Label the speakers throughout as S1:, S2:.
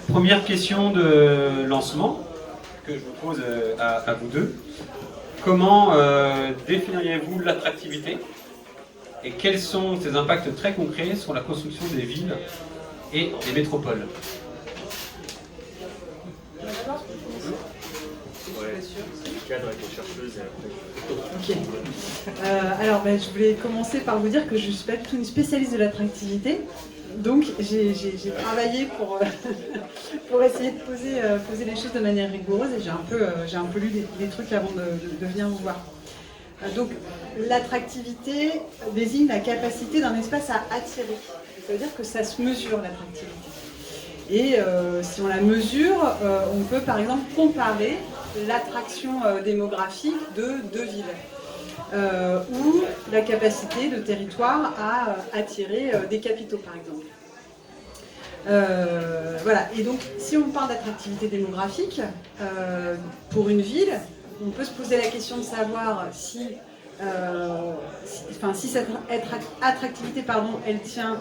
S1: Première question de lancement que je vous pose à vous deux. Comment définiriez-vous l'attractivité et quels sont ses impacts très concrets sur la construction des villes et des métropoles?
S2: Ok. Alors, je voulais commencer par vous dire que je ne suis pas du tout une spécialiste de l'attractivité. Donc, j'ai travaillé pour essayer de poser les choses de manière rigoureuse et j'ai un peu lu des trucs avant de venir vous voir. Donc, l'attractivité désigne la capacité d'un espace à attirer. Ça veut dire que ça se mesure, l'attractivité. Et si on la mesure, on peut par exemple comparer l'attraction démographique de deux villes ou la capacité de territoire à attirer des capitaux par exemple. Voilà, et donc si on parle d'attractivité démographique, pour une ville, on peut se poser la question de savoir si cette attractivité, elle tient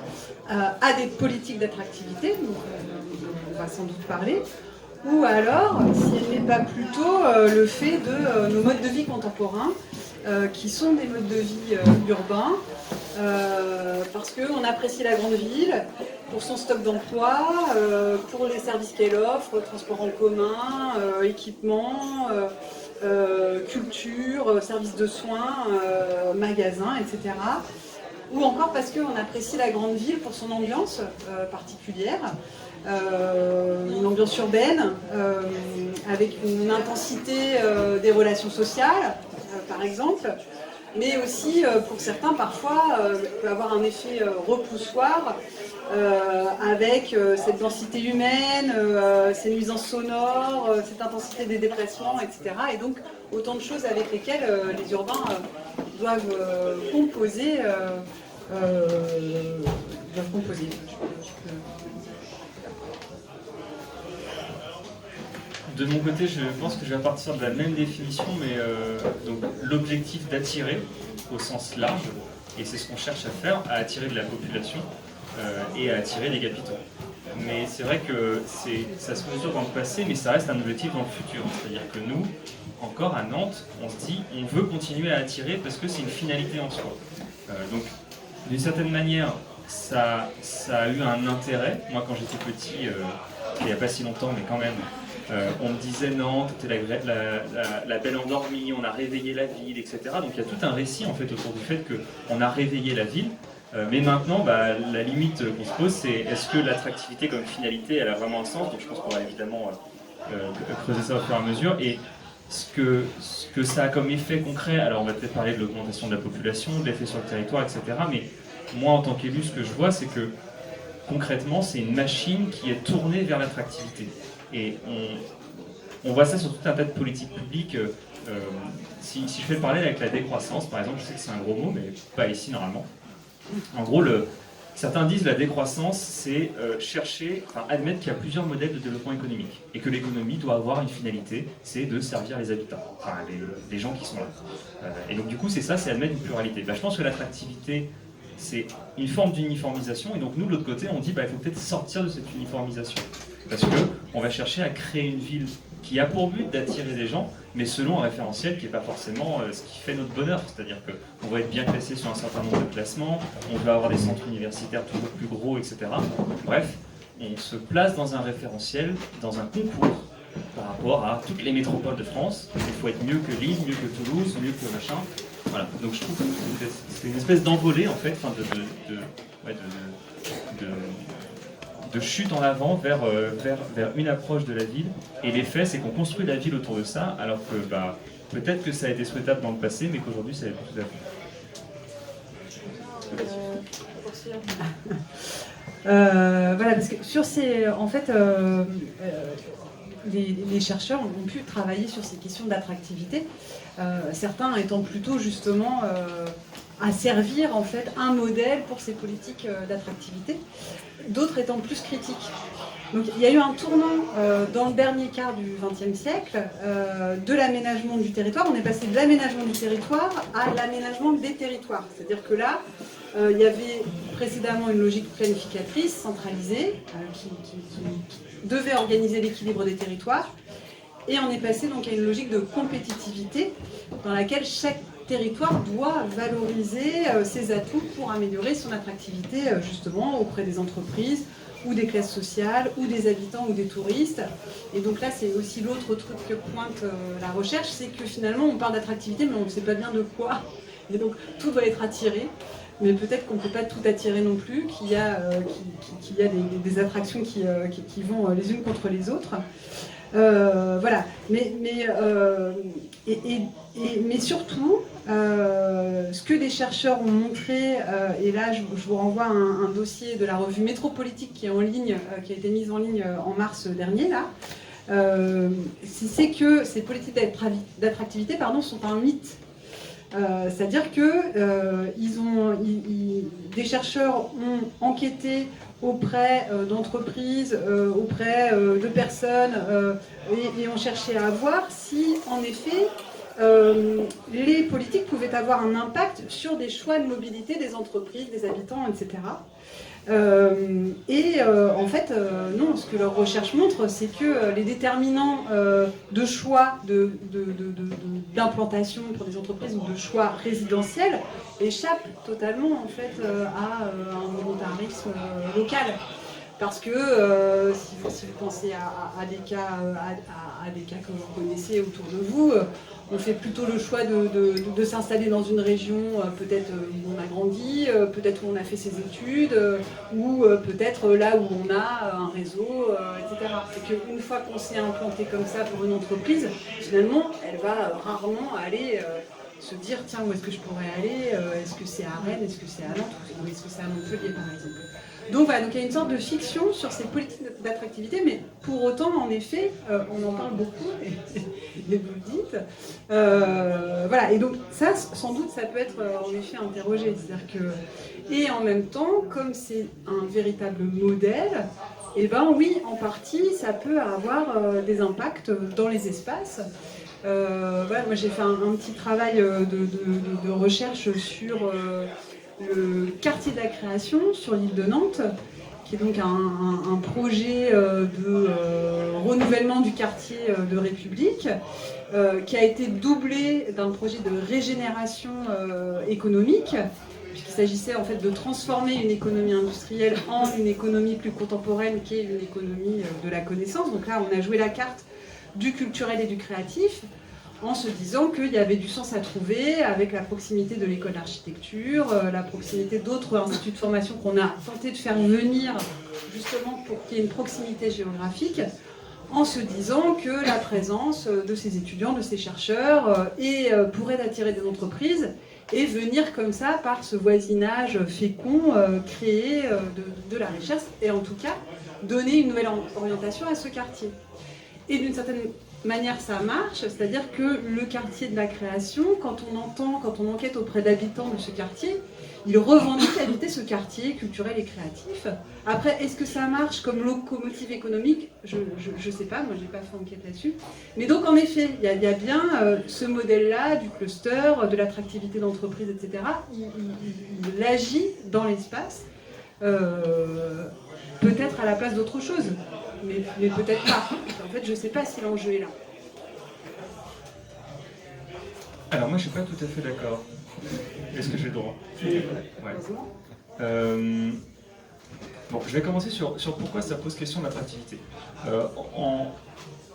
S2: à des politiques d'attractivité, donc on va sans doute parler, ou alors si elle n'est pas plutôt le fait de nos modes de vie contemporains, qui sont des modes de vie urbains, parce qu'on apprécie la grande ville pour son stock d'emploi, pour les services qu'elle offre, transport en commun, équipement, culture, services de soins, magasins, etc. Ou encore parce qu'on apprécie la grande ville pour son ambiance particulière, une ambiance urbaine, avec une intensité des relations sociales, par exemple, mais aussi pour certains parfois peut avoir un effet repoussoir avec cette densité humaine, ces nuisances sonores, cette intensité des déplacements, etc. Et donc autant de choses avec lesquelles les urbains doivent composer.
S3: De mon côté, je pense que je vais partir de la même définition, mais donc l'objectif d'attirer au sens large, et c'est ce qu'on cherche à faire, à attirer de la population et à attirer des capitaux. Mais c'est vrai que ça se mesure dans le passé, mais ça reste un objectif dans le futur. C'est-à-dire que nous, encore à Nantes, on se dit on veut continuer à attirer parce que c'est une finalité en soi. Donc, d'une certaine manière, ça a eu un intérêt. Moi, quand j'étais petit, il n'y a pas si longtemps, mais quand même, on me disait Nantes, c'était la belle endormie, on a réveillé la ville, etc. Donc il y a tout un récit en fait autour du fait qu'on a réveillé la ville. Mais maintenant, la limite qu'on se pose, c'est est-ce que l'attractivité comme finalité, elle a vraiment un sens? Donc je pense qu'on va évidemment creuser ça au fur et à mesure. Et ce que ça a comme effet concret, alors on va peut-être parler de l'augmentation de la population, de l'effet sur le territoire, etc. Mais moi, en tant qu'élu, ce que je vois, c'est que concrètement, c'est une machine qui est tournée vers l'attractivité. Et on voit ça sur tout un tas de politiques publiques. Si je fais le parallèle avec la décroissance, par exemple, je sais que c'est un gros mot, mais pas ici normalement. En gros, certains disent la décroissance, c'est admettre qu'il y a plusieurs modèles de développement économique et que l'économie doit avoir une finalité, c'est de servir les habitants, enfin les gens qui sont là. Et donc du coup, c'est admettre une pluralité. Je pense que l'attractivité, c'est une forme d'uniformisation, et donc nous, de l'autre côté, on dit il faut peut-être sortir de cette uniformisation. Parce qu'on va chercher à créer une ville qui a pour but d'attirer des gens, mais selon un référentiel qui n'est pas forcément ce qui fait notre bonheur. C'est-à-dire qu'on va être bien classé sur un certain nombre de classements, on va avoir des centres universitaires toujours plus gros, etc. Bref, on se place dans un référentiel, dans un concours par rapport à toutes les métropoles de France. Il faut être mieux que Lille, mieux que Toulouse, mieux que machin. Voilà. Donc je trouve que c'est une espèce d'envolée, en fait, de chute en avant vers une approche de la ville. Et l'effet, c'est qu'on construit la ville autour de ça, alors que peut-être que ça a été souhaitable dans le passé, mais qu'aujourd'hui, ça n'est plus tout à fait.
S2: Voilà, parce que sur ces... En fait, les chercheurs ont pu travailler sur ces questions d'attractivité, certains étant plutôt justement à servir en fait un modèle pour ces politiques d'attractivité, d'autres étant plus critiques. Donc il y a eu un tournant dans le dernier quart du XXe siècle de l'aménagement du territoire. On est passé de l'aménagement du territoire à l'aménagement des territoires. C'est-à-dire que là, il y avait précédemment une logique planificatrice, centralisée, qui devait organiser l'équilibre des territoires. Et on est passé donc à une logique de compétitivité dans laquelle chaque territoire doit valoriser ses atouts pour améliorer son attractivité justement auprès des entreprises ou des classes sociales ou des habitants ou des touristes. Et donc là c'est aussi l'autre truc que pointe la recherche, c'est que finalement on parle d'attractivité mais on ne sait pas bien de quoi. Et donc tout doit être attiré. Mais peut-être qu'on ne peut pas tout attirer non plus, qu'il y a des attractions qui vont les unes contre les autres. Voilà, mais surtout, ce que les chercheurs ont montré, et là je vous renvoie à un dossier de la revue Métropolitique qui est en ligne, qui a été mise en ligne en mars dernier, là, c'est que ces politiques d'attractivité sont un mythe. C'est-à-dire que des chercheurs ont enquêté auprès d'entreprises, auprès de personnes, et ont cherché à voir si, en effet, les politiques pouvaient avoir un impact sur des choix de mobilité des entreprises, des habitants, etc. En fait, non, ce que leur recherche montre, c'est que les déterminants de choix d'implantation pour des entreprises ou de choix résidentiels échappent totalement en fait, à un volontarisme local. Parce que si vous pensez à des cas que vous connaissez autour de vous, on fait plutôt le choix de s'installer dans une région peut-être où on a grandi, peut-être où on a fait ses études, ou peut-être là où on a un réseau, etc. C'est qu'une fois qu'on s'est implanté comme ça pour une entreprise, finalement, elle va rarement aller se dire tiens, où est-ce que je pourrais aller, est-ce que c'est à Rennes, est-ce que c'est à Nantes, ou est-ce que c'est à Montpellier par exemple. Donc voilà, donc il y a une sorte de fiction sur ces politiques d'attractivité, mais pour autant, en effet, on en parle beaucoup, et vous le dites. Voilà, et donc ça, sans doute, ça peut être en effet interrogé. C'est-à-dire que, et en même temps, comme c'est un véritable modèle, eh ben oui, en partie, ça peut avoir des impacts dans les espaces. Voilà, moi j'ai fait un petit travail de recherche sur le quartier de la création sur l'île de Nantes, qui est donc un projet de renouvellement du quartier de République, qui a été doublé d'un projet de régénération économique, puisqu'il s'agissait en fait de transformer une économie industrielle en une économie plus contemporaine, qui est une économie de la connaissance. Donc là, on a joué la carte du culturel et du créatif, en se disant qu'il y avait du sens à trouver avec la proximité de l'école d'architecture, la proximité d'autres instituts de formation qu'on a tenté de faire venir justement pour qu'il y ait une proximité géographique, en se disant que la présence de ces étudiants, de ces chercheurs pourrait attirer des entreprises et venir comme ça par ce voisinage fécond créer de la richesse et en tout cas donner une nouvelle orientation à ce quartier. Et d'une certaine manière ça marche, c'est-à-dire que le quartier de la création, quand on enquête auprès d'habitants de ce quartier, ils revendiquent habiter ce quartier culturel et créatif. Après, est-ce que ça marche comme locomotive économique? Je ne sais pas, moi j'ai pas fait enquête là-dessus. Mais donc en effet, il y a bien ce modèle-là du cluster, de l'attractivité d'entreprise, etc. Il agit dans l'espace, peut-être à la place d'autre chose. Mais peut-être pas. En fait, je ne sais pas si l'enjeu est là.
S3: Alors moi, je ne suis pas tout à fait d'accord. Est-ce que j'ai le droit? Ouais. Bon, je vais commencer sur pourquoi ça pose question de l'attractivité.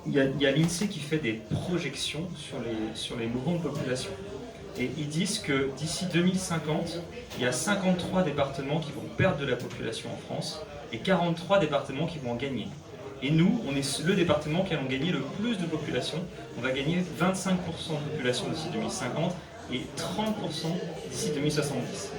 S3: Il y a l'INSEE qui fait des projections sur les mouvements de population. Et ils disent que d'ici 2050, il y a 53 départements qui vont perdre de la population en France et 43 départements qui vont en gagner. Et nous, on est le département qui allons gagner le plus de population. On va gagner 25% de population d'ici 2050 et 30% d'ici 2070.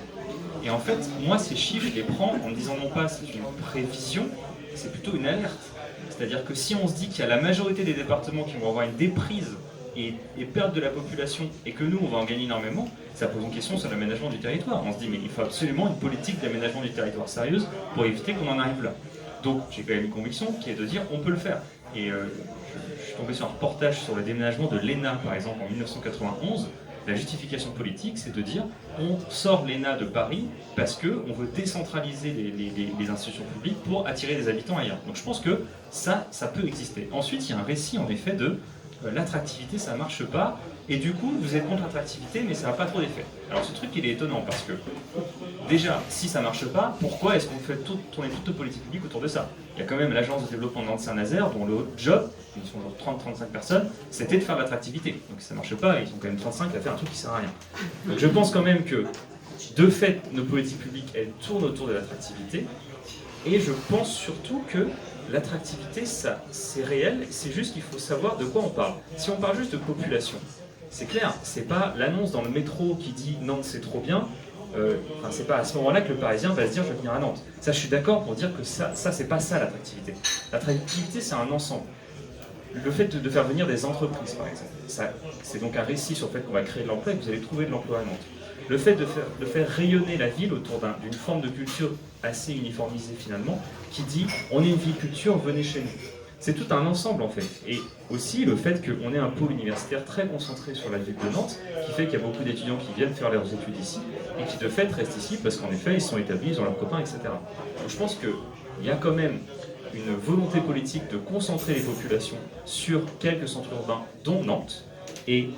S3: Et en fait, moi, ces chiffres, je les prends en me disant non pas c'est une prévision, c'est plutôt une alerte. C'est-à-dire que si on se dit qu'il y a la majorité des départements qui vont avoir une déprise et perdre de la population et que nous, on va en gagner énormément, ça pose une question sur l'aménagement du territoire. On se dit mais il faut absolument une politique d'aménagement du territoire sérieuse pour éviter qu'on en arrive là. Donc j'ai quand même une conviction qui est de dire on peut le faire. Et je suis tombé sur un reportage sur le déménagement de l'ENA par exemple en 1991. La justification politique, c'est de dire on sort l'ENA de Paris parce qu'on veut décentraliser les institutions publiques pour attirer des habitants ailleurs. Donc je pense que ça peut exister. Ensuite, il y a un récit en effet de l'attractivité, ça ne marche pas, et du coup, vous êtes contre l'attractivité, mais ça n'a pas trop d'effet. Alors ce truc, il est étonnant, parce que, déjà, si ça ne marche pas, pourquoi est-ce qu'on fait tourner toute nos politiques publiques autour de ça? Il y a quand même l'agence de développement de Nantes-Saint-Nazaire, dont le job, ils sont genre 30-35 personnes, c'était de faire de l'attractivité. Donc si ça ne marche pas, ils sont quand même 35 à faire un truc qui ne sert à rien. Donc je pense quand même que, de fait, nos politiques publiques, elles tournent autour de l'attractivité, et je pense surtout que l'attractivité, ça, c'est réel, c'est juste qu'il faut savoir de quoi on parle. Si on parle juste de population, c'est clair, c'est pas l'annonce dans le métro qui dit Nantes c'est trop bien, c'est pas à ce moment-là que le Parisien va se dire je vais venir à Nantes. Ça, je suis d'accord pour dire que ça c'est pas ça l'attractivité. L'attractivité, c'est un ensemble. Le fait de faire venir des entreprises, par exemple, c'est donc un récit sur le fait qu'on va créer de l'emploi et que vous allez trouver de l'emploi à Nantes. Le fait de faire rayonner la ville autour d'une forme de culture assez uniformisée finalement, qui dit on est une ville culture, venez chez nous. C'est tout un ensemble en fait. Et aussi le fait qu'on ait un pôle universitaire très concentré sur la ville de Nantes, qui fait qu'il y a beaucoup d'étudiants qui viennent faire leurs études ici, et qui de fait restent ici parce qu'en effet ils sont établis, ils ont leurs copains, etc. Donc je pense qu'il y a quand même une volonté politique de concentrer les populations sur quelques centres urbains, dont Nantes, et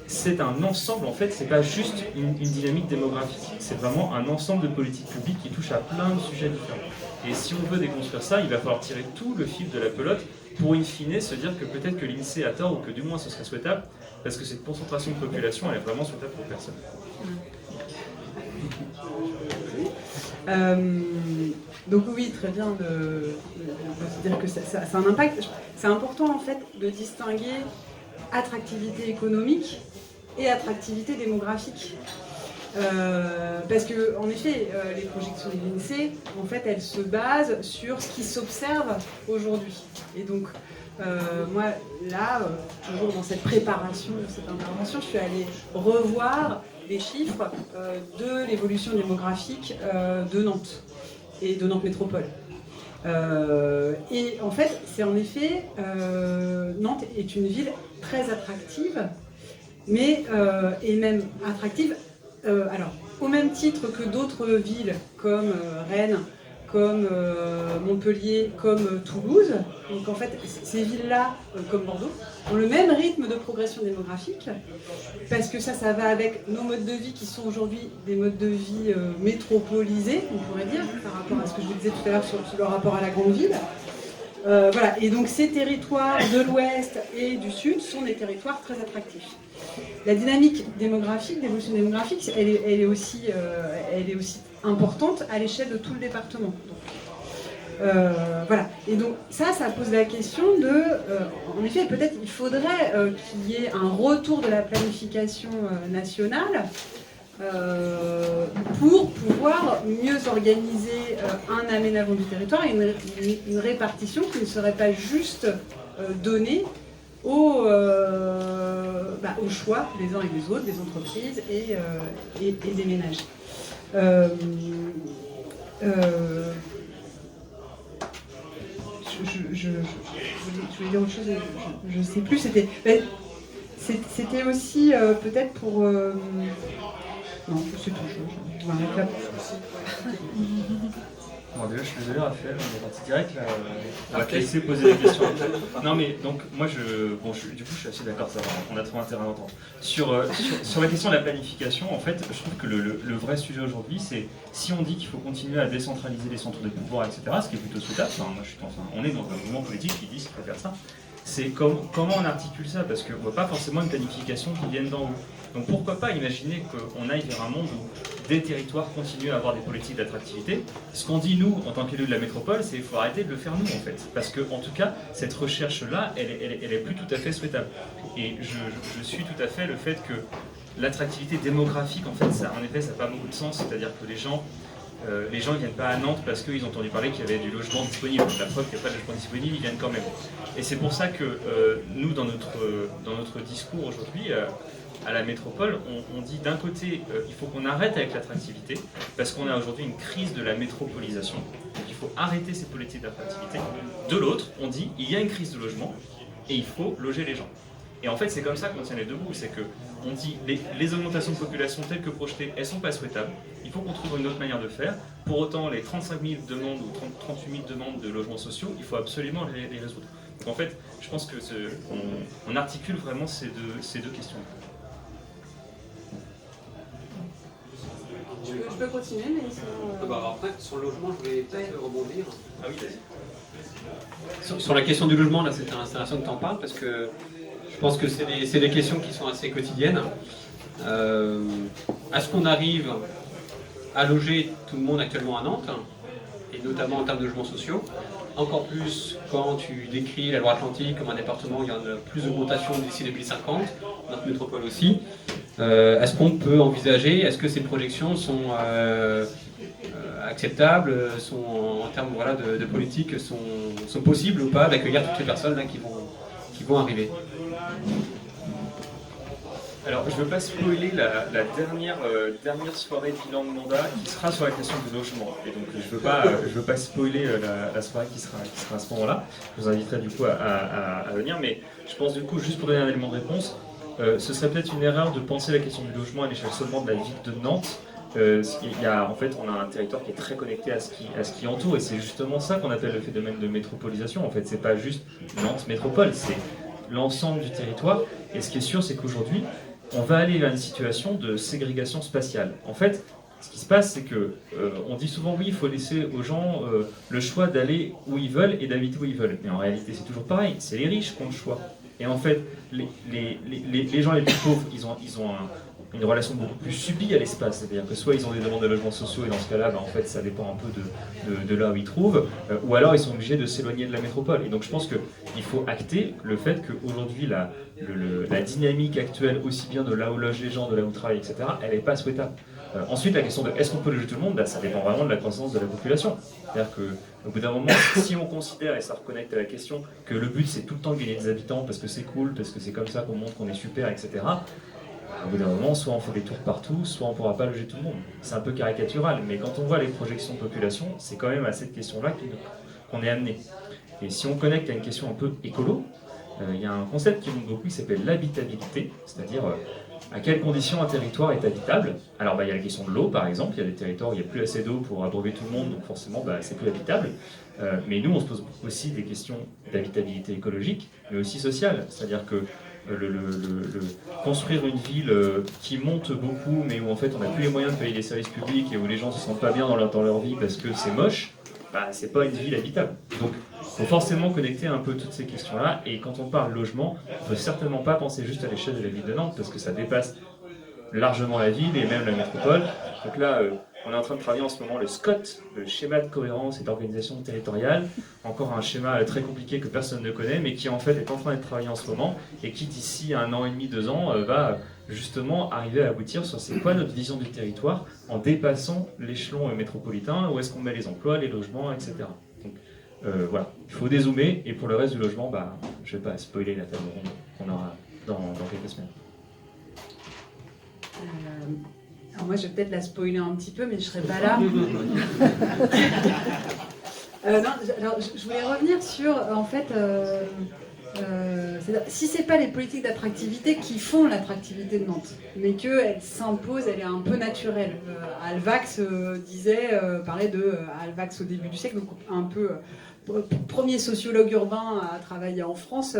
S3: c'est un ensemble, en fait, c'est pas juste une dynamique démographique, c'est vraiment un ensemble de politiques publiques qui touche à plein de sujets différents. Et si on veut déconstruire ça, il va falloir tirer tout le fil de la pelote pour in fine se dire que peut-être que l'INSEE a tort ou que du moins ce serait souhaitable, parce que cette concentration de population, elle est vraiment souhaitable pour personne.
S2: Donc oui, très bien de se dire que ça a un impact. C'est important en fait de distinguer attractivité économique et attractivité démographique. Parce que, en effet, les projections de l'INSEE, en fait, elles se basent sur ce qui s'observe aujourd'hui. Et donc, moi, là, toujours dans cette préparation de cette intervention, je suis allée revoir les chiffres de l'évolution démographique de Nantes et de Nantes Métropole. Et en fait, c'est en effet, Nantes est une ville très attractive, mais et même attractive, alors au même titre que d'autres villes comme Rennes, comme Montpellier, comme Toulouse. Donc en fait, ces villes-là, comme Bordeaux, ont le même rythme de progression démographique, parce que ça va avec nos modes de vie qui sont aujourd'hui des modes de vie métropolisés, on pourrait dire, par rapport à ce que je vous disais tout à l'heure sur le rapport à la grande ville. Voilà. Et donc ces territoires de l'Ouest et du Sud sont des territoires très attractifs. La dynamique démographique, l'évolution démographique, elle est aussi importante à l'échelle de tout le département. Donc, voilà. Et donc ça pose la question de, en effet, peut-être il faudrait qu'il y ait un retour de la planification nationale pour pouvoir mieux organiser un aménagement du territoire et une répartition qui ne serait pas juste donnée au choix des uns et des autres, des entreprises et des ménages. Je voulais dire autre chose, je ne sais plus, c'était aussi peut-être pour... non, je sais plus, je m'arrête là.
S3: Bon, déjà, je suis désolé, Raphaël, on est parti direct là. On va te laisser poser des questions. Non, mais donc, moi, du coup, je suis assez d'accord, ça va, on a trouvé un terrain d'entente. Sur la question de la planification, en fait, je trouve que le vrai sujet aujourd'hui, c'est si on dit qu'il faut continuer à décentraliser les centres de pouvoir, etc., ce qui est plutôt souhaitable, on est dans un mouvement politique qui dit qu'il faut faire ça, c'est comment on articule ça, parce qu'on ne voit pas forcément une planification qui vienne d'en haut. Donc pourquoi pas imaginer qu'on aille vers un monde où des territoires continuent à avoir des politiques d'attractivité. Ce qu'on dit nous, en tant qu'élus de la métropole, c'est qu'il faut arrêter de le faire nous en fait. Parce que en tout cas, cette recherche-là, elle est plus tout à fait souhaitable. Et je suis tout à fait le fait que l'attractivité démographique, en fait, ça n'a pas beaucoup de sens. C'est-à-dire que les gens ne viennent pas à Nantes parce qu'ils ont entendu parler qu'il y avait du logement disponible. La preuve qu'il n'y a pas de logement disponible, ils viennent quand même. Et c'est pour ça que nous, dans notre discours aujourd'hui, à la métropole, on dit d'un côté, il faut qu'on arrête avec l'attractivité, parce qu'on a aujourd'hui une crise de la métropolisation, donc il faut arrêter ces politiques d'attractivité. De l'autre, on dit, il y a une crise de logement, et il faut loger les gens. Et en fait, c'est comme ça qu'on tient les deux bouts, c'est qu'on dit les augmentations de population telles que projetées, elles ne sont pas souhaitables, il faut qu'on trouve une autre manière de faire. Pour autant, les 35 000 demandes ou 38 000 demandes de logements sociaux, il faut absolument les résoudre. Donc en fait, je pense que on articule vraiment ces deux questions.
S2: Je peux continuer, mais sinon...
S1: Après, sur le logement, je voulais peut-être rebondir.
S3: Ah oui, vas-y.
S1: Sur la question du logement, là, c'est intéressant que tu en parles parce que je pense que c'est des questions qui sont assez quotidiennes. Est-ce qu'on arrive à loger tout le monde actuellement à Nantes, et notamment en termes de logements sociaux? Encore plus quand tu décris la Loire-Atlantique comme un département où il y en a plus d'augmentation d'ici 2050, notre métropole aussi. Est-ce qu'on peut envisager, est-ce que ces projections sont acceptables, sont en termes de politique, sont possibles ou pas d'accueillir toutes les personnes là, qui vont arriver?
S3: Alors, je ne veux pas spoiler la dernière soirée de bilan de mandat qui sera sur la question du logement. Et donc, je veux pas spoiler la soirée qui sera à ce moment-là. Je vous inviterai du coup à venir. Mais je pense du coup, juste pour donner un élément de réponse, ce serait peut-être une erreur de penser la question du logement à l'échelle seulement de la ville de Nantes. En fait, on a un territoire qui est très connecté à ce qui entoure. Et c'est justement ça qu'on appelle le phénomène de métropolisation. En fait, c'est pas juste Nantes métropole, c'est l'ensemble du territoire. Et ce qui est sûr, c'est qu'aujourd'hui, on va aller vers une situation de ségrégation spatiale. En fait, ce qui se passe, c'est que on dit souvent oui, il faut laisser aux gens le choix d'aller où ils veulent et d'habiter où ils veulent. Mais en réalité, c'est toujours pareil. C'est les riches qui ont le choix. Et en fait, les gens les plus pauvres, ils ont une relation beaucoup plus subie à l'espace. C'est-à-dire que soit ils ont des demandes de logements sociaux et dans ce cas-là, en fait, ça dépend un peu de là où ils trouvent, ou alors ils sont obligés de s'éloigner de la métropole. Et donc je pense qu'il faut acter le fait qu'aujourd'hui, la dynamique actuelle, aussi bien de là où logent les gens, de là où ils travaillent, etc., elle n'est pas souhaitable. Ensuite, la question de est-ce qu'on peut loger tout le monde, ça dépend vraiment de la croissance de la population. C'est-à-dire qu'au bout d'un moment, si on considère, et ça reconnecte à la question, que le but c'est tout le temps de gagner des habitants parce que c'est cool, parce que c'est comme ça qu'on montre qu'on est super, etc., au bout d'un moment, soit on fait des tours partout, soit on ne pourra pas loger tout le monde. C'est un peu caricatural, mais quand on voit les projections de population, c'est quand même à cette question-là qu'on est amené. Et si on connecte à une question un peu écolo, il y a un concept qui monte beaucoup qui s'appelle l'habitabilité, c'est-à-dire à quelles conditions un territoire est habitable. Alors il y a la question de l'eau par exemple, il y a des territoires où il n'y a plus assez d'eau pour abreuver tout le monde, donc forcément c'est plus habitable. Mais nous on se pose aussi des questions d'habitabilité écologique, mais aussi sociale, c'est-à-dire que construire une ville qui monte beaucoup, mais où en fait on n'a plus les moyens de payer les services publics et où les gens se sentent pas bien dans leur vie parce que c'est moche, c'est pas une ville habitable. Donc il faut forcément connecter un peu toutes ces questions-là, et quand on parle logement, on ne peut certainement pas penser juste à l'échelle de la ville de Nantes, parce que ça dépasse largement la ville et même la métropole. Donc là, on est en train de travailler en ce moment le SCOT, le schéma de cohérence et d'organisation territoriale, encore un schéma très compliqué que personne ne connaît, mais qui en fait est en train d'être travaillé en ce moment, et qui d'ici 1 an et demi, 2 ans, va justement arriver à aboutir sur c'est quoi notre vision du territoire en dépassant l'échelon métropolitain, où est-ce qu'on met les emplois, les logements, etc. Donc voilà, il faut dézoomer, et pour le reste du logement, je ne vais pas spoiler la table ronde qu'on aura dans quelques semaines.
S2: Alors moi je vais peut-être la spoiler un petit peu, mais je serai pas là. Alors, je voulais revenir sur, en fait, si c'est pas les politiques d'attractivité qui font l'attractivité de Nantes, mais qu'elle s'impose, elle est un peu naturelle. Alvax parlait de Alvax au début du siècle, donc un peu premier sociologue urbain à travailler en France,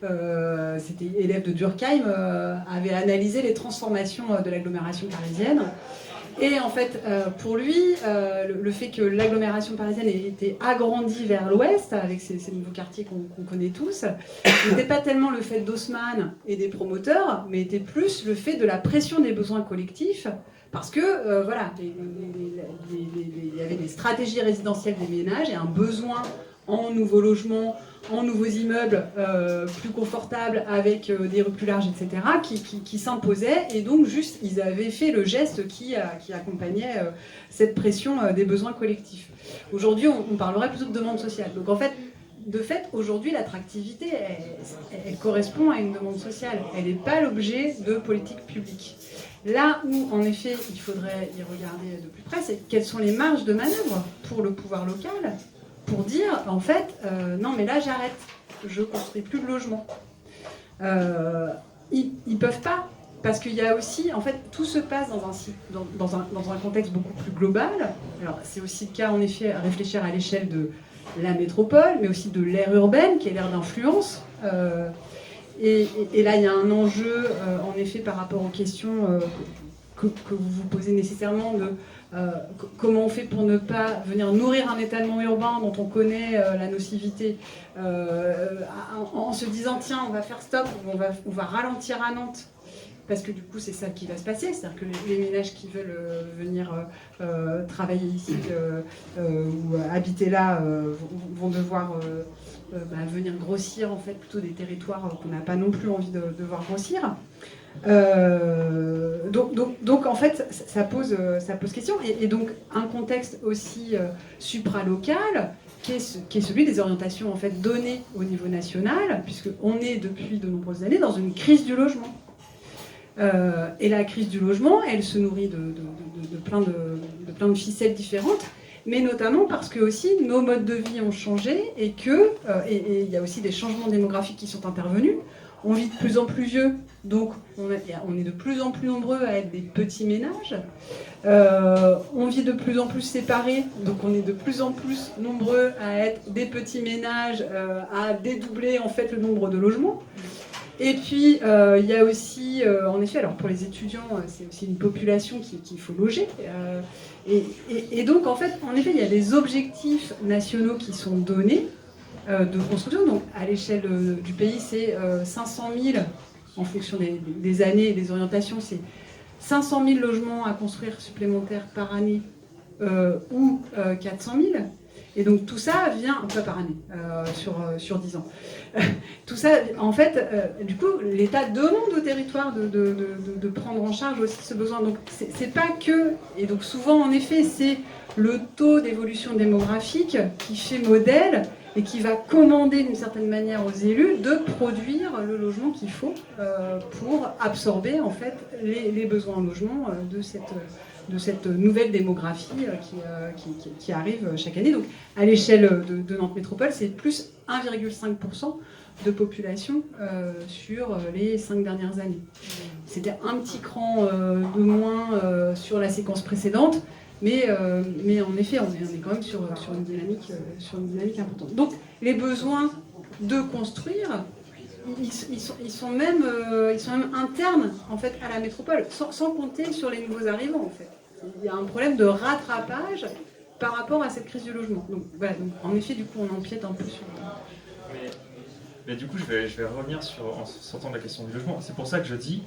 S2: c'était élève de Durkheim, avait analysé les transformations de l'agglomération parisienne. Et en fait, pour lui, le fait que l'agglomération parisienne ait été agrandie vers l'ouest, avec ces nouveaux quartiers qu'on connaît tous, n'était pas tellement le fait d'Haussmann et des promoteurs, mais était plus le fait de la pression des besoins collectifs, parce que, il y avait des stratégies résidentielles des ménages et un besoin en nouveaux logements, en nouveaux immeubles plus confortables avec des rues plus larges, etc., qui s'imposaient, et donc juste ils avaient fait le geste qui accompagnait cette pression des besoins collectifs. Aujourd'hui, on parlerait plutôt de demande sociale. Donc en fait, aujourd'hui, l'attractivité, elle correspond à une demande sociale. Elle n'est pas l'objet de politiques publiques. Là où, en effet, il faudrait y regarder de plus près, c'est quelles sont les marges de manœuvre pour le pouvoir local, pour dire, en fait, non mais là j'arrête, je ne construis plus de logements. Ils peuvent pas, parce qu'il y a aussi, en fait, tout se passe dans un contexte beaucoup plus global. Alors, c'est aussi le cas, en effet, à réfléchir à l'échelle de la métropole, mais aussi de l'aire urbaine, qui est l'aire d'influence. Et là, il y a un enjeu, en effet, par rapport aux questions que vous vous posez nécessairement de comment on fait pour ne pas venir nourrir un étalement urbain dont on connaît la nocivité, en se disant tiens, on va faire stop, on va ralentir à Nantes. Parce que du coup, c'est ça qui va se passer. C'est-à-dire que les ménages qui veulent venir travailler ici ou habiter là vont devoir venir grossir en fait plutôt des territoires qu'on n'a pas non plus envie de voir grossir. Donc en fait, ça pose question. Et donc un contexte aussi supralocal qui est celui des orientations en fait données au niveau national, puisqu'on est depuis de nombreuses années dans une crise du logement. Et la crise du logement, elle se nourrit de plein de ficelles différentes, mais notamment parce que aussi nos modes de vie ont changé et il y a aussi des changements démographiques qui sont intervenus. On vit de plus en plus vieux, donc on est de plus en plus nombreux à être des petits ménages. On vit de plus en plus séparés, donc on est de plus en plus nombreux à être des petits ménages, à dédoubler en fait le nombre de logements. Et puis, il y a aussi, en effet, alors pour les étudiants, c'est aussi une population qu'il faut loger. Et donc, en fait, il y a des objectifs nationaux qui sont donnés de construction. Donc, à l'échelle du pays, c'est 500 000, en fonction des années et des orientations, c'est 500 000 logements à construire supplémentaires par année ou 400 000. Et donc tout ça vient, pas par année, sur 10 ans. Tout ça, en fait, du coup, l'État demande au territoire de prendre en charge aussi ce besoin. Donc c'est pas que, et donc souvent en effet, c'est le taux d'évolution démographique qui fait modèle et qui va commander d'une certaine manière aux élus de produire le logement qu'il faut pour absorber en fait les besoins en logement de cette nouvelle démographie qui arrive chaque année. Donc, à l'échelle de Nantes Métropole, c'est plus 1,5% de population sur les 5 dernières années. C'était un petit cran de moins sur la séquence précédente, mais en effet, on est quand même sur une dynamique importante. Donc, les besoins de construire, ils sont même internes en fait à la métropole, sans compter sur les nouveaux arrivants en fait. Il y a un problème de rattrapage par rapport à cette crise du logement. Donc, voilà, donc en effet, du coup, on empiète un peu sur.
S3: Mais du coup, je vais revenir en sortant de la question du logement. C'est pour ça que je dis,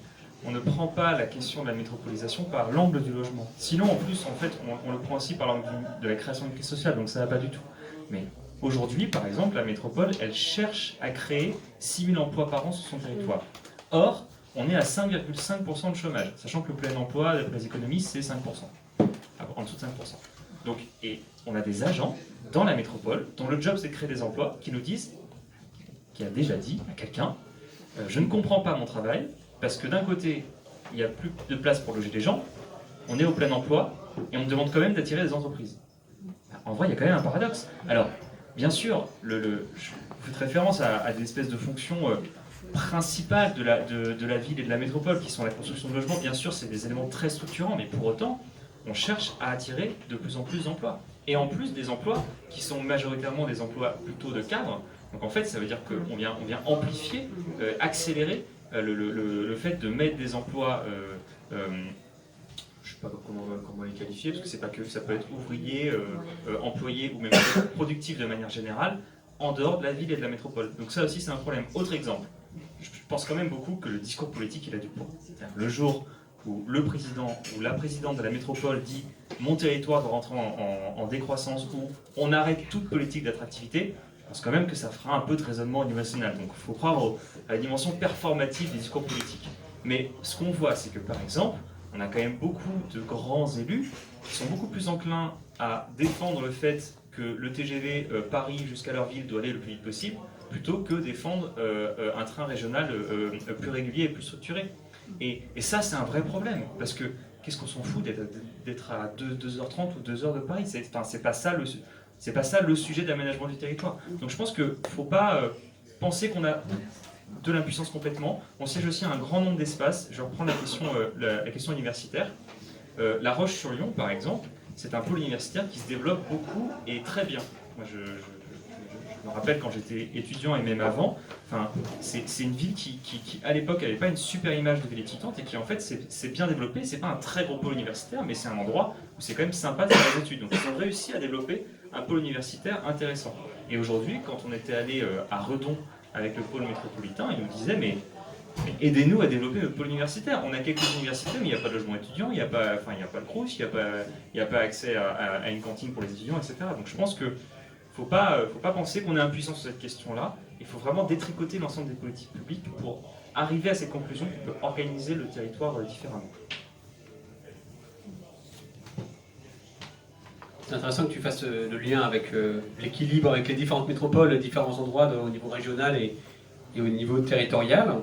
S3: on ne prend pas la question de la métropolisation par l'angle du logement. Sinon, en plus, en fait, on le prend aussi par l'angle de la création de crise sociale, donc ça va pas du tout. Mais aujourd'hui, par exemple, la métropole, elle cherche à créer 6 000 emplois par an sur son territoire. Or, on est à 5,5% de chômage, sachant que le plein emploi, d'après les économistes, c'est 5%. En dessous de 5%. Donc, et on a des agents dans la métropole, dont le job c'est de créer des emplois, qui nous disent, qui a déjà dit à quelqu'un, je ne comprends pas mon travail, parce que d'un côté, il n'y a plus de place pour loger des gens, on est au plein emploi, et on me demande quand même d'attirer des entreprises. En vrai, il y a quand même un paradoxe. Alors, bien sûr, je fais référence à des espèces de fonctions principales de la ville et de la métropole, qui sont la construction de logements. Bien sûr, c'est des éléments très structurants, mais pour autant, on cherche à attirer de plus en plus d'emplois. Et en plus, des emplois qui sont majoritairement des emplois plutôt de cadre. Donc en fait, ça veut dire qu'on vient amplifier, accélérer le fait de mettre des emplois, je ne sais pas comment les qualifier, parce que c'est pas que ça peut être ouvrier, employé ou même productif de manière générale, en dehors de la ville et de la métropole. Donc ça aussi, c'est un problème. Autre exemple, je pense quand même beaucoup que le discours politique, il a du poids. Le jour où le président ou la présidente de la métropole dit « mon territoire doit rentrer en décroissance » ou « on arrête toute politique d'attractivité », je pense quand même que ça fera un peu de raisonnement au niveau national. Donc il faut croire à la dimension performative des discours politiques. Mais ce qu'on voit, c'est que par exemple, on a quand même beaucoup de grands élus qui sont beaucoup plus enclins à défendre le fait que le TGV Paris jusqu'à leur ville doit aller le plus vite possible, plutôt que défendre un train régional plus régulier et plus structuré. Et ça, c'est un vrai problème, parce que qu'est-ce qu'on s'en fout d'être à 2h30 ou 2h de Paris? C'est pas ça le sujet d'aménagement du territoire. Donc je pense qu'il ne faut pas penser qu'on a de l'impuissance complètement. On siège aussi à un grand nombre d'espaces. Je reprends la question universitaire. La Roche-sur-Yon, par exemple, c'est un pôle universitaire qui se développe beaucoup et très bien. Moi, je me rappelle quand j'étais étudiant et même avant, c'est une ville qui à l'époque n'avait pas une super image de ville étudiante et qui en fait s'est bien développée. C'est pas un très gros pôle universitaire, mais c'est un endroit où c'est quand même sympa de faire des études. Donc ils ont réussi à développer un pôle universitaire intéressant. Et aujourd'hui, quand on était allé à Redon avec le pôle métropolitain, ils nous disaient mais aidez-nous à développer notre pôle universitaire. On a quelques universités, mais il n'y a pas de logement étudiant, il n'y a pas le Crous, il n'y a pas accès à une cantine pour les étudiants, etc. Donc je pense que faut pas penser qu'on est impuissant sur cette question-là. Il faut vraiment détricoter l'ensemble des politiques publiques pour arriver à cette conclusion qu'on peut organiser le territoire différemment.
S1: C'est intéressant que tu fasses le lien avec l'équilibre avec les différentes métropoles, les différents endroits au niveau régional et au niveau territorial.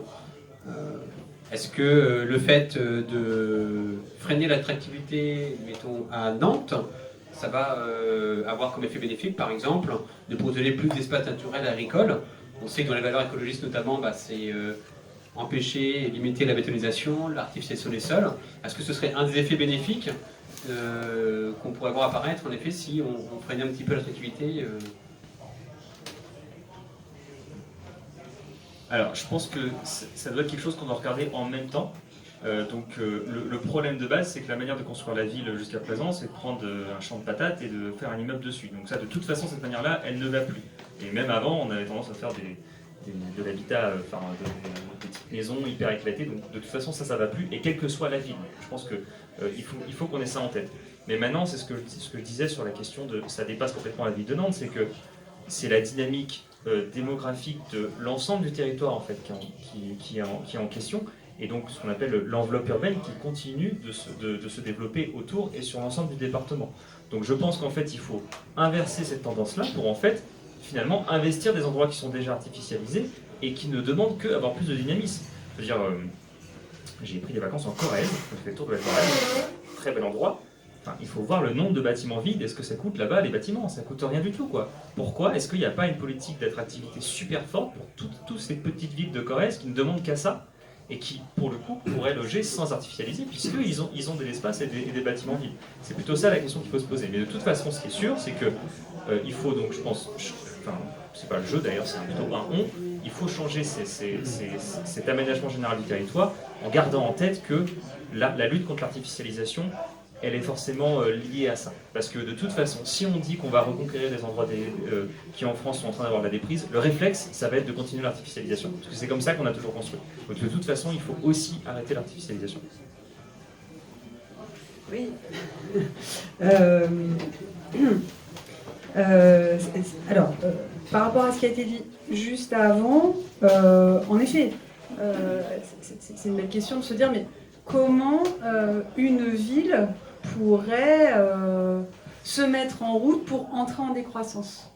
S1: Est-ce que le fait de freiner l'attractivité, mettons, à Nantes, ça va avoir comme effet bénéfique, par exemple, de protéger plus d'espaces naturels agricoles? On sait que dans les valeurs écologistes notamment, c'est empêcher et limiter la bétonisation, l'artificialisation des sols. Est-ce que ce serait un des effets bénéfiques qu'on pourrait voir apparaître, en effet, si on freinait un petit peu l'attractivité
S3: Alors, je pense que ça doit être quelque chose qu'on doit regarder en même temps. Le problème de base, c'est que la manière de construire la ville jusqu'à présent, c'est de prendre un champ de patates et de faire un immeuble dessus. Donc ça, de toute façon, cette manière-là, elle ne va plus. Et même avant, on avait tendance à faire de l'habitat, des petites maisons hyper éclatées. Donc de toute façon, ça va plus. Et quelle que soit la ville, je pense que il faut qu'on ait ça en tête. Mais maintenant, c'est ce que je disais sur la question de ça dépasse complètement la ville de Nantes, c'est que c'est la dynamique démographique de l'ensemble du territoire en fait qui est en question. Et donc ce qu'on appelle l'enveloppe urbaine qui continue de se développer autour et sur l'ensemble du département. Donc je pense qu'en fait il faut inverser cette tendance-là pour en fait finalement investir des endroits qui sont déjà artificialisés et qui ne demandent qu'avoir plus de dynamisme. Je veux dire, j'ai pris des vacances en Corrèze, j'ai fait le tour de la Corrèze, très bel endroit. Enfin, il faut voir le nombre de bâtiments vides, est-ce que ça coûte là-bas les bâtiments? Ça coûte rien du tout quoi. Pourquoi est-ce qu'il n'y a pas une politique d'attractivité super forte pour toutes ces petites villes de Corrèze qui ne demandent qu'à ça et qui, pour le coup, pourraient loger sans artificialiser, puisqu'ils ont des espaces et des bâtiments vides. C'est plutôt ça la question qu'il faut se poser. Mais de toute façon, ce qui est sûr, c'est que il faut donc, je pense, c'est pas le jeu d'ailleurs, c'est plutôt un on, il faut changer cet aménagement général du territoire en gardant en tête que la lutte contre l'artificialisation, elle est forcément liée à ça. Parce que de toute façon, si on dit qu'on va reconquérir des endroits qui en France sont en train d'avoir de la déprise, le réflexe, ça va être de continuer l'artificialisation. Parce que c'est comme ça qu'on a toujours construit. Donc de toute façon, il faut aussi arrêter l'artificialisation.
S2: Oui. Alors, par rapport à ce qui a été dit juste avant, en effet, c'est une belle question de se dire, mais comment une ville pourrait se mettre en route pour entrer en décroissance.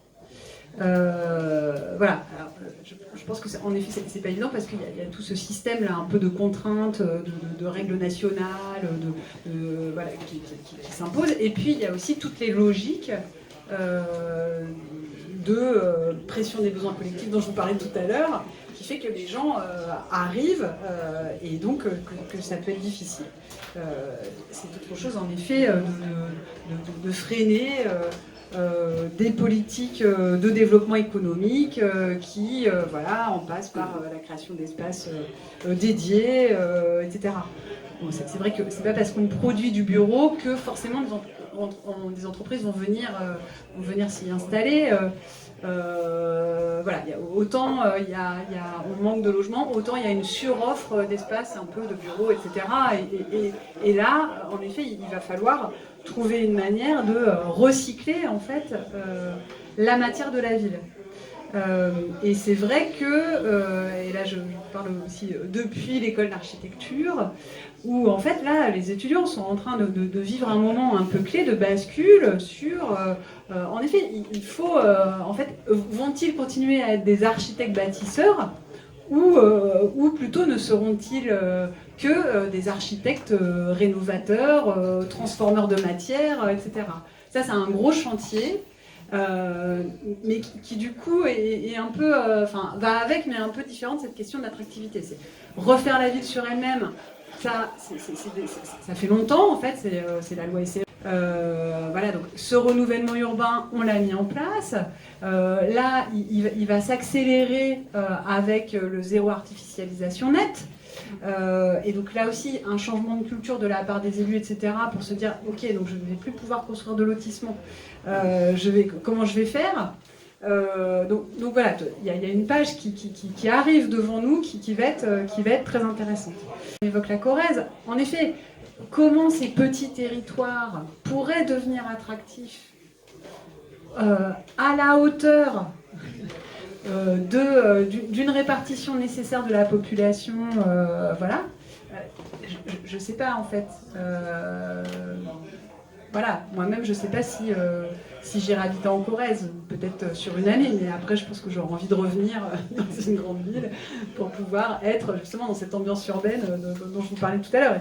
S2: Voilà. Alors, je pense que en effet c'est pas évident parce qu'il y a tout ce système là un peu de contraintes, de règles nationales, voilà, qui s'imposent. Et puis il y a aussi toutes les logiques de pression des besoins collectifs dont je vous parlais tout à l'heure, qui fait que les gens arrivent et donc que ça peut être difficile. C'est autre chose en effet de freiner des politiques de développement économique qui voilà, en passent par la création d'espaces dédiés, etc. Bon, c'est vrai que c'est pas parce qu'on produit du bureau que forcément des entreprises vont venir s'y installer. Voilà, autant on manque de logements, autant il y a une suroffre d'espace, un peu de bureaux, etc. Et là, en effet, il va falloir trouver une manière de recycler en fait la matière de la ville. Et c'est vrai que, et là je parle aussi depuis l'école d'architecture, où en fait là les étudiants sont en train de vivre un moment un peu clé de bascule sur, en effet il faut, en fait, vont-ils continuer à être des architectes bâtisseurs ou plutôt ne seront-ils que des architectes rénovateurs, transformeurs de matière, etc. Ça c'est un gros chantier. mais qui du coup est un peu, enfin va avec, mais un peu différente de cette question d'attractivité. C'est refaire la ville sur elle-même. Ça fait longtemps en fait, c'est la loi SCE. Voilà, donc ce renouvellement urbain, on l'a mis en place. Là, il va s'accélérer avec le zéro artificialisation nette. Et donc là aussi, un changement de culture de la part des élus, etc., pour se dire, ok, donc je ne vais plus pouvoir construire de lotissement. Comment je vais faire donc voilà, il y a une page qui arrive devant nous, qui va être très intéressante. On évoque la Corrèze. En effet, comment ces petits territoires pourraient devenir attractifs à la hauteur d'une répartition nécessaire de la population, voilà. Je ne sais pas en fait. Voilà, moi-même je ne sais pas si j'irai habiter en Corrèze, peut-être sur une année, mais après je pense que j'aurai envie de revenir dans une grande ville pour pouvoir être justement dans cette ambiance urbaine dont je vous parlais tout à l'heure.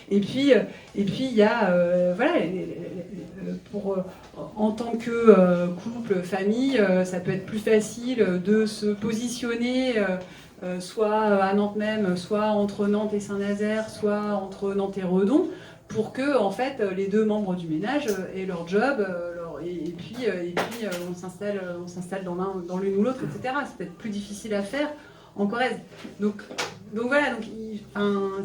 S2: Et puis il y a, voilà, en tant que couple, famille, ça peut être plus facile de se positionner soit à Nantes même, soit entre Nantes et Saint-Nazaire, soit entre Nantes et Redon, pour que en fait les deux membres du ménage aient leur job, et puis on s'installe dans l'une ou l'autre, etc. C'est peut-être plus difficile à faire en Corrèze. Donc voilà, en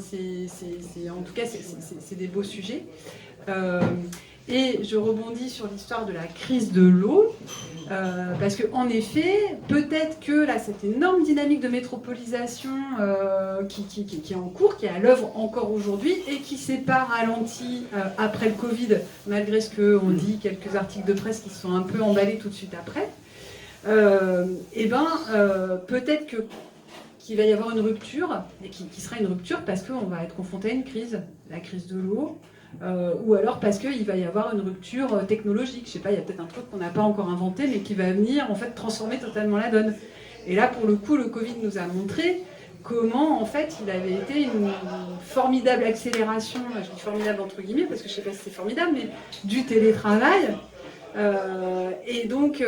S2: tout cas c'est des beaux sujets. Et je rebondis sur l'histoire de la crise de l'eau, parce qu'en effet, peut-être que là, cette énorme dynamique de métropolisation qui est en cours, qui est à l'œuvre encore aujourd'hui, et qui s'est pas ralentie après le Covid, malgré ce qu'on dit, quelques articles de presse qui se sont un peu emballés tout de suite après, peut-être qu'il va y avoir une rupture, et qui sera une rupture parce qu'on va être confronté à une crise, la crise de l'eau, ou alors parce qu'il va y avoir une rupture technologique. Je sais pas, il y a peut-être un truc qu'on n'a pas encore inventé, mais qui va venir en fait transformer totalement la donne. Et là, pour le coup, le Covid nous a montré comment en fait il avait été une formidable accélération, je dis formidable entre guillemets, parce que je sais pas si c'est formidable, mais du télétravail. Et donc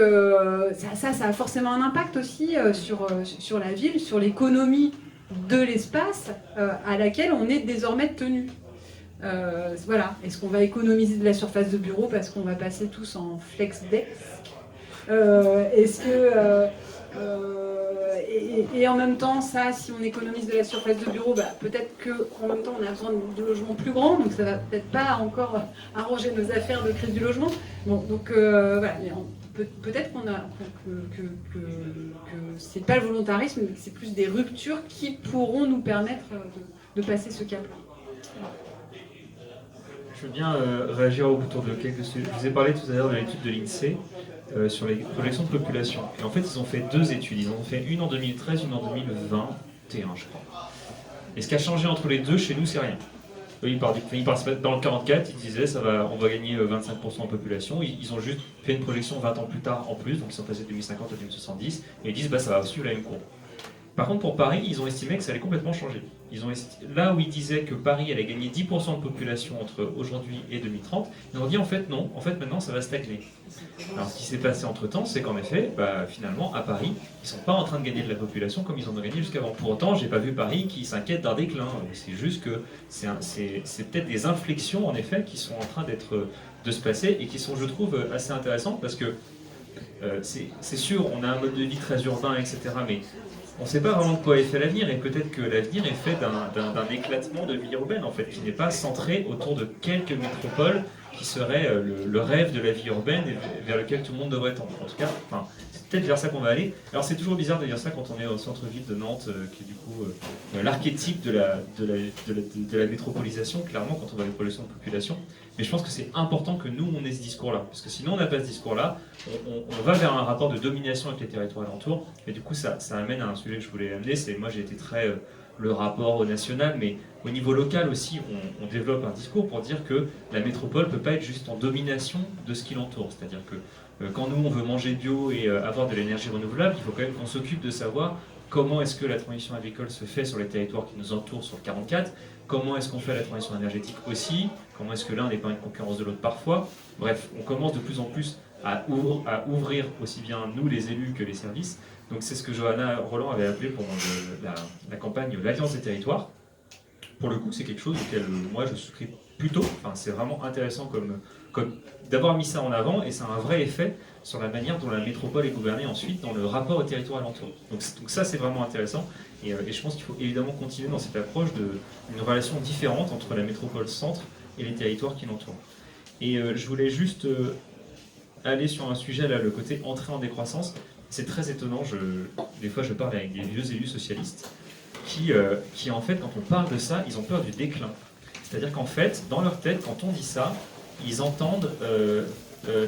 S2: ça a forcément un impact aussi sur la ville, sur l'économie de l'espace à laquelle on est désormais tenu. Voilà. Est-ce qu'on va économiser de la surface de bureau parce qu'on va passer tous en flex desk, est-ce que et en même temps, ça, si on économise de la surface de bureau, peut-être qu'en même temps, on a besoin de logements plus grands, donc ça va peut-être pas encore arranger nos affaires de crise du logement. Bon, donc voilà, peut-être que c'est pas le volontarisme, mais que c'est plus des ruptures qui pourront nous permettre de passer ce cap-là.
S3: Je veux bien réagir autour de quelques sujets. Je vous ai parlé tout à l'heure de l'étude de l'INSEE sur les projections de population. Et en fait, ils ont fait deux études. Ils en ont fait une en 2013, une en 2021, je crois. Et ce qui a changé entre les deux, chez nous, c'est rien. Eux, ils partent dans le 44, ils disaient on va gagner 25% en population. Ils ont juste fait une projection 20 ans plus tard en plus, donc ils sont passés de 2050 à 2070, et ils disent ça va suivre la même courbe. Par contre, pour Paris, ils ont estimé que ça allait complètement changer. Là où ils disaient que Paris allait gagner 10% de population entre aujourd'hui et 2030, ils ont dit en fait non, en fait maintenant ça va stagner. Alors ce qui s'est passé entre temps, c'est qu'en effet, finalement à Paris, ils ne sont pas en train de gagner de la population comme ils en ont gagné jusqu'avant. Pour autant, j'ai pas vu Paris qui s'inquiète d'un déclin. C'est juste que c'est peut-être des inflexions en effet qui sont en train de se passer et qui sont, je trouve, assez intéressantes parce que c'est sûr, on a un mode de vie très urbain, etc. Mais on ne sait pas vraiment de quoi est fait l'avenir, et peut-être que l'avenir est fait d'un éclatement de vie urbaine, en fait, qui n'est pas centré autour de quelques métropoles qui seraient le rêve de la vie urbaine et vers lequel tout le monde devrait tendre. En tout cas, c'est peut-être vers ça qu'on va aller. Alors c'est toujours bizarre de dire ça quand on est au centre-ville de Nantes, qui est du coup l'archétype de la métropolisation, clairement, quand on va à les projections de population. Mais je pense que c'est important que nous, on ait ce discours-là. Parce que sinon, on n'a pas ce discours-là, on va vers un rapport de domination avec les territoires alentours. Et du coup, ça amène à un sujet que je voulais amener. Moi, j'ai été très le rapport au national, mais au niveau local aussi, on développe un discours pour dire que la métropole ne peut pas être juste en domination de ce qui l'entoure. C'est-à-dire que quand nous, on veut manger bio et avoir de l'énergie renouvelable, il faut quand même qu'on s'occupe de savoir comment est-ce que la transition agricole se fait sur les territoires qui nous entourent sur le 44, comment est-ce qu'on fait la transition énergétique aussi, comment est-ce que l'un n'est pas une concurrence de l'autre parfois. Bref, on commence de plus en plus à ouvrir aussi bien nous les élus que les services. Donc c'est ce que Johanna Roland avait appelé pendant la campagne l'Alliance des territoires. Pour le coup, c'est quelque chose auquel moi je souscris plutôt. Enfin, c'est vraiment intéressant comme d'avoir mis ça en avant, et ça a un vrai effet sur la manière dont la métropole est gouvernée ensuite dans le rapport au territoire alentour. Donc ça, c'est vraiment intéressant, et je pense qu'il faut évidemment continuer dans cette approche d'une relation différente entre la métropole centre et les territoires qui l'entourent. Et je voulais juste aller sur un sujet, là, le côté entrée en décroissance. C'est très étonnant, des fois je parle avec des vieux élus socialistes qui en fait, quand on parle de ça, ils ont peur du déclin. C'est-à-dire qu'en fait, dans leur tête, quand on dit ça, ils entendent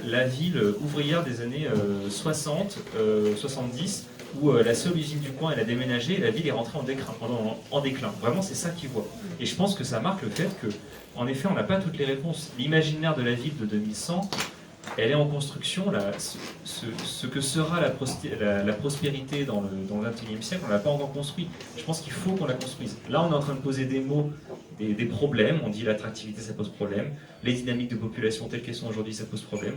S3: la ville ouvrière des années 60, 70, où la seule usine du coin, elle a déménagé et la ville est rentrée en déclin. Vraiment, c'est ça qu'ils voient. Et je pense que ça marque le fait que, en effet, on n'a pas toutes les réponses. L'imaginaire de la ville de 2100, elle est en construction. Ce que sera la prospérité dans le XXIe siècle, on ne l'a pas encore construit. Je pense qu'il faut qu'on la construise. Là, on est en train de poser des mots, des problèmes. On dit l'attractivité, ça pose problème. Les dynamiques de population telles qu'elles sont aujourd'hui, ça pose problème.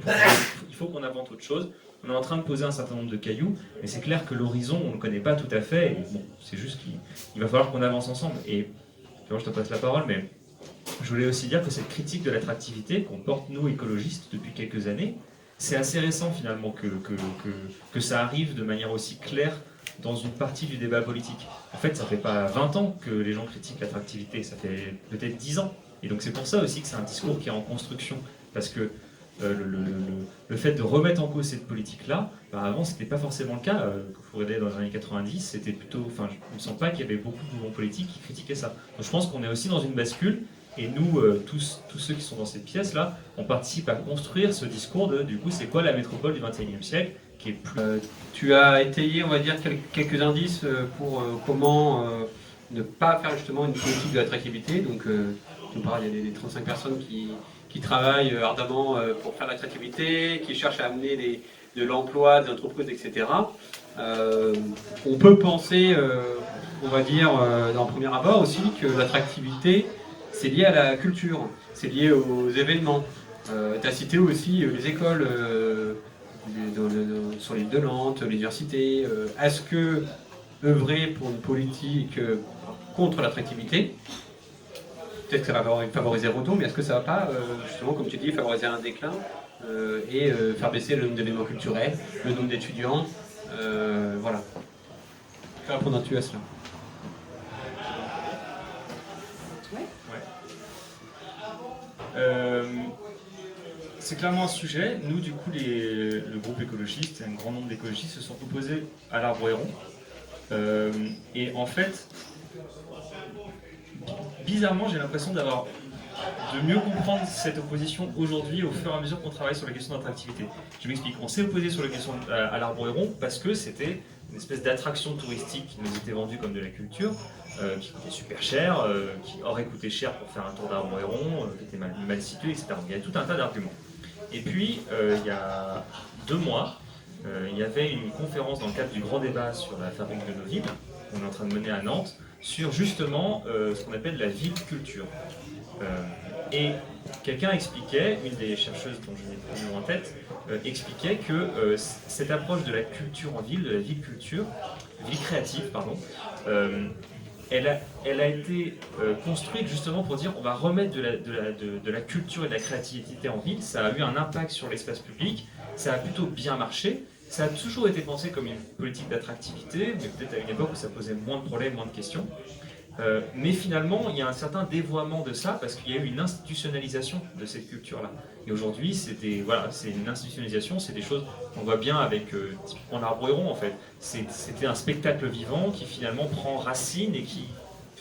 S3: Il faut qu'on invente autre chose. On est en train de poser un certain nombre de cailloux, mais c'est clair que l'horizon, on ne le connaît pas tout à fait. Et bon, c'est juste qu'il va falloir qu'on avance ensemble. Et je te passe la parole, mais je voulais aussi dire que cette critique de l'attractivité qu'on porte, nous, écologistes, depuis quelques années, c'est assez récent, finalement, que ça arrive de manière aussi claire dans une partie du débat politique. En fait, ça ne fait pas 20 ans que les gens critiquent l'attractivité, ça fait peut-être 10 ans. Et donc c'est pour ça aussi que c'est un discours qui est en construction. Parce que le fait de remettre en cause cette politique-là, avant, ce n'était pas forcément le cas. Il faut regarder dans les années 90, c'était plutôt... Enfin, je ne sens pas qu'il y avait beaucoup de mouvements politiques qui critiquaient ça. Donc je pense qu'on est aussi dans une bascule. Et nous, tous ceux qui sont dans cette pièce-là, on participe à construire ce discours de, du coup, c'est quoi la métropole du XXIe siècle qui est plus...
S1: Tu as étayé, on va dire, quelques indices pour comment ne pas faire justement une politique de l'attractivité. Donc, tu parles, il y a des 35 personnes qui travaillent ardemment pour faire l'attractivité, qui cherchent à amener de l'emploi, des entreprises, etc. On peut penser, on va dire, dans le premier abord aussi, que l'attractivité, c'est lié à la culture, c'est lié aux événements. Tu as cité aussi les écoles sur l'île de Nantes, l'université. Est-ce que œuvrer pour une politique contre l'attractivité, peut-être que ça va favoriser Roto, mais est-ce que ça va pas, justement, comme tu dis, favoriser un déclin et faire baisser le nombre d'événements culturels, le nombre d'étudiants, voilà. Que répondras-tu à cela?
S3: C'est clairement un sujet. Nous, du coup, le groupe écologiste, un grand nombre d'écologistes se sont opposés à l'arbre héron. Et en fait, bizarrement, j'ai l'impression de mieux comprendre cette opposition aujourd'hui au fur et à mesure qu'on travaille sur la question d'attractivité. Je m'explique. On s'est opposé sur la question à l'arbre héron parce que c'était une espèce d'attraction touristique qui nous était vendue comme de la culture, qui coûtait super cher, qui aurait coûté cher pour faire un tour d'arbre héron, qui était mal situé, etc. Donc, il y a tout un tas d'arguments. Et puis, il y a 2 mois, il y avait une conférence dans le cadre du grand débat sur la fabrique de nos villes, qu'on est en train de mener à Nantes, sur justement ce qu'on appelle la ville culture. Et quelqu'un expliquait, une des chercheuses dont je n'ai plus le nom en tête, expliquait que cette approche de la culture en ville, de la ville culture, ville créative, pardon, elle a été construite justement pour dire on va remettre de la culture et de la créativité en ville. Ça a eu un impact sur l'espace public, ça a plutôt bien marché. Ça a toujours été pensé comme une politique d'attractivité, mais peut-être à une époque où ça posait moins de problèmes, moins de questions. Mais finalement, il y a un certain dévoiement de ça parce qu'il y a eu une institutionnalisation de cette culture-là. Et aujourd'hui, c'est une institutionnalisation, c'est des choses qu'on voit bien avec en l'arbre héron en fait. C'était un spectacle vivant qui finalement prend racine et qui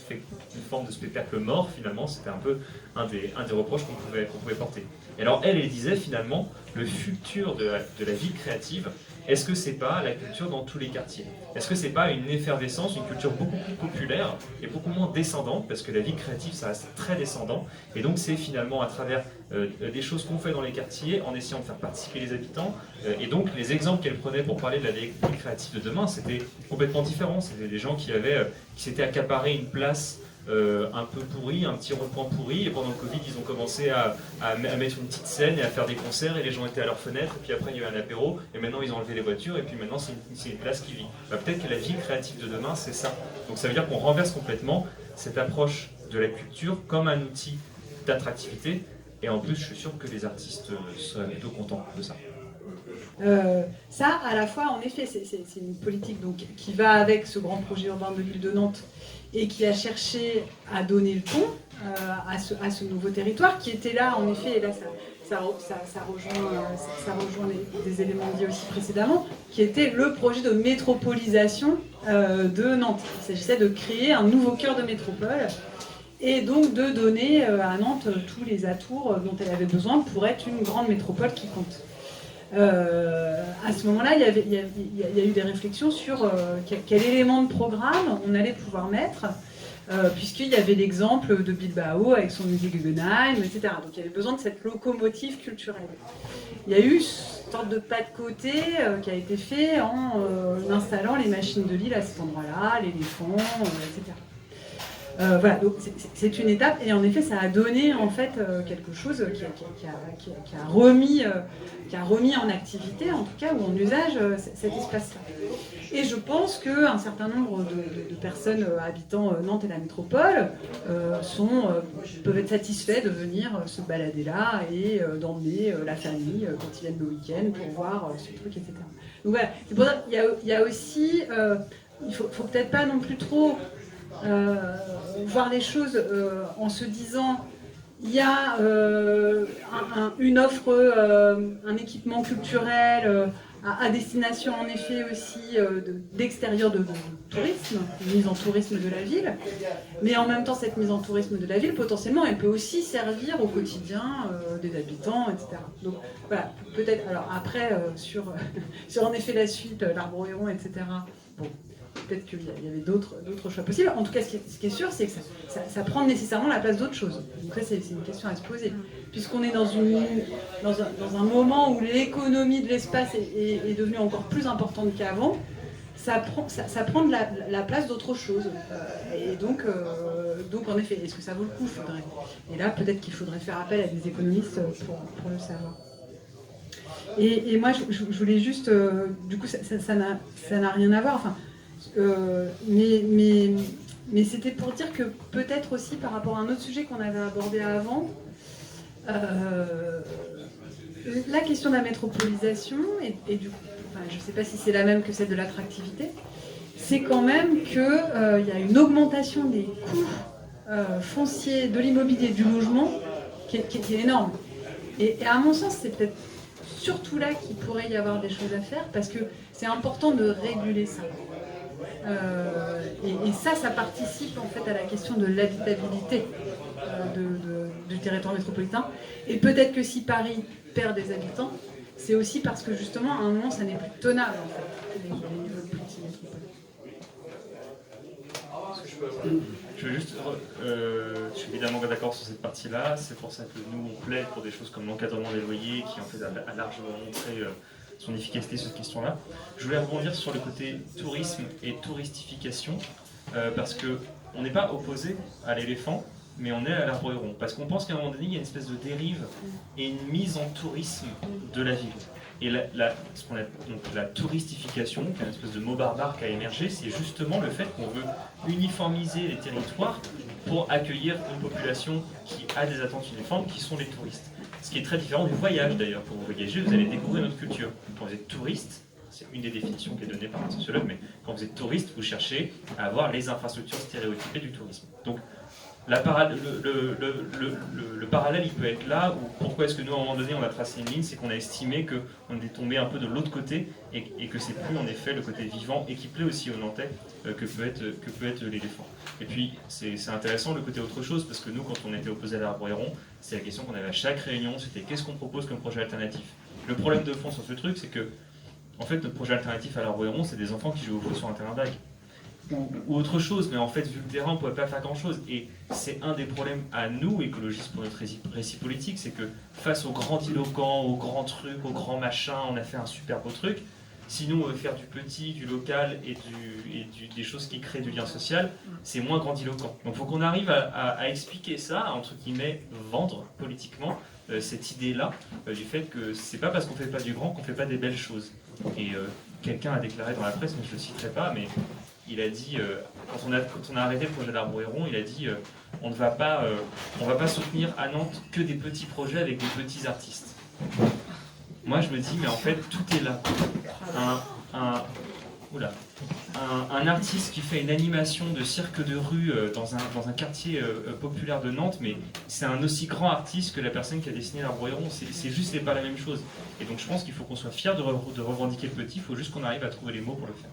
S3: fait une forme de spectacle mort finalement. C'était un peu un des reproches qu'on pouvait porter. Et alors elle disait finalement, le futur de la ville créative, est-ce que c'est pas la culture dans tous les quartiers? Est-ce que c'est pas une effervescence, une culture beaucoup plus populaire et beaucoup moins descendante? Parce que la vie créative, ça reste très descendant. Et donc c'est finalement à travers des choses qu'on fait dans les quartiers, en essayant de faire participer les habitants. Et donc les exemples qu'elle prenait pour parler de la vie créative de demain, c'était complètement différent. C'était des gens qui s'étaient accaparés une place un peu pourri, un petit rond-point pourri, et pendant le Covid, ils ont commencé à mettre une petite scène et à faire des concerts, et les gens étaient à leurs fenêtres, et puis après il y a eu un apéro, et maintenant ils ont enlevé les voitures, et puis maintenant c'est une place qui vit. Bah, peut-être que la ville créative de demain, c'est ça. Donc ça veut dire qu'on renverse complètement cette approche de la culture comme un outil d'attractivité, et en plus je suis sûr que les artistes seraient plutôt contents de ça.
S2: Ça, à la fois, en effet, c'est une politique donc, qui va avec ce grand projet urbain de l'île de Nantes et qui a cherché à donner le ton à ce nouveau territoire qui était là, en effet, et là ça rejoint des éléments dit aussi précédemment, qui était le projet de métropolisation de Nantes. Il s'agissait de créer un nouveau cœur de métropole et donc de donner à Nantes tous les atouts dont elle avait besoin pour être une grande métropole qui compte. À ce moment-là, il y a eu des réflexions sur quel élément de programme on allait pouvoir mettre, puisqu'il y avait l'exemple de Bilbao avec son musée Guggenheim, etc. Donc il y avait besoin de cette locomotive culturelle. Il y a eu une sorte de pas de côté qui a été fait en installant les machines de Lille à cet endroit-là, l'éléphant, etc. Voilà, donc c'est une étape et en effet ça a donné en fait quelque chose qui a remis en activité, en tout cas ou en usage cet espace-là. Et je pense qu'un certain nombre de personnes habitant Nantes et la métropole peuvent être satisfaits de venir se balader là et d'emmener la famille quand ils viennent le week-end pour voir ce truc, etc. Donc voilà, c'est pour ça qu'il y a aussi, il faut peut-être pas non plus trop voir les choses en se disant il y a une offre, un équipement culturel à destination en effet aussi d'extérieur de tourisme, mise en tourisme de la ville, mais en même temps cette mise en tourisme de la ville potentiellement elle peut aussi servir au quotidien des habitants, etc. Donc voilà, peut-être, alors après sur en effet la suite, l'Arboréon, etc. Bon, peut-être qu'il y avait d'autres choix possibles. En tout cas, ce qui est sûr, c'est que ça prend nécessairement la place d'autres choses. Donc là, c'est une question à se poser. Puisqu'on est dans un moment où l'économie de l'espace est devenue encore plus importante qu'avant, ça prend de la place d'autres choses. Et donc, en effet, est-ce que ça vaut le coup? Faudrait. Et là, peut-être qu'il faudrait faire appel à des économistes pour le savoir. Et moi, je voulais juste... du coup, ça n'a rien à voir. Enfin, mais c'était pour dire que peut-être aussi par rapport à un autre sujet qu'on avait abordé avant, la question de la métropolisation, et du coup, enfin, je ne sais pas si c'est la même que celle de l'attractivité, c'est quand même qu'il y a une augmentation des coûts fonciers, de l'immobilier, du logement, qui est énorme. Et à mon sens, c'est peut-être surtout là qu'il pourrait y avoir des choses à faire, parce que c'est important de réguler ça. Et ça participe en fait à la question de l'habitabilité du territoire métropolitain. Et peut-être que si Paris perd des habitants, c'est aussi parce que justement à un moment ça n'est plus tenable en fait, les niveaux de petits métropoles.
S3: Je veux juste, je suis évidemment d'accord sur cette partie-là, c'est pour ça que nous on plaide pour des choses comme l'encadrement des loyers qui en fait a largement montré son efficacité sur cette question-là. Je voulais rebondir sur le côté tourisme et touristification, parce qu'on n'est pas opposé à l'éléphant, mais on est à l'Arboréron. Parce qu'on pense qu'à un moment donné, il y a une espèce de dérive et une mise en tourisme de la ville. Et ce qu'on appelle donc la touristification, qui est une espèce de mot barbare qui a émergé, c'est justement le fait qu'on veut uniformiser les territoires pour accueillir une population qui a des attentes uniformes, qui sont les touristes. Ce qui est très différent du voyage d'ailleurs. Pour vous voyager, vous allez découvrir notre culture. Quand vous êtes touriste, c'est une des définitions qui est donnée par un sociologue, mais quand vous êtes touriste, vous cherchez à avoir les infrastructures stéréotypées du tourisme. Donc, le parallèle, il peut être là, ou pourquoi est-ce que nous, à un moment donné, on a tracé une ligne, c'est qu'on a estimé qu'on est tombé un peu de l'autre côté, et que c'est plus, en effet, le côté vivant, et qui plaît aussi aux Nantais, que peut être l'éléphant. Et puis, c'est intéressant le côté autre chose, parce que nous, quand on était opposés à l'Arboréron, c'est la question qu'on avait à chaque réunion, c'était qu'est-ce qu'on propose comme projet alternatif. Le problème de fond sur ce truc, c'est que, en fait, notre projet alternatif à l'Arboréron, c'est des enfants qui jouent au foot sur un terrain vague. Ou autre chose, mais en fait, vu le terrain, on ne pouvait pas faire grand-chose. Et c'est un des problèmes à nous, écologistes, pour notre récit politique, c'est que face aux grands grandiloquents, aux grands trucs, aux grands machins, on a fait un super beau truc, Sinon, on veut faire du petit, du local et des choses qui créent du lien social, c'est moins grandiloquent. Donc il faut qu'on arrive à expliquer ça, à, entre guillemets, vendre politiquement cette idée-là, du fait que c'est pas parce qu'on fait pas du grand qu'on fait pas des belles choses. Et quelqu'un a déclaré dans la presse, mais je le citerai pas, mais il a dit, quand on a arrêté le projet d'Arbre Héron, il a dit on va pas soutenir à Nantes que des petits projets avec des petits artistes. Moi je me dis, mais en fait tout est là. Un artiste qui fait une animation de cirque de rue dans un quartier populaire de Nantes, mais c'est un aussi grand artiste que la personne qui a dessiné l'Arbre Héron. C'est juste pas la même chose. Et donc je pense qu'il faut qu'on soit fier de revendiquer le petit, il faut juste qu'on arrive à trouver les mots pour le faire.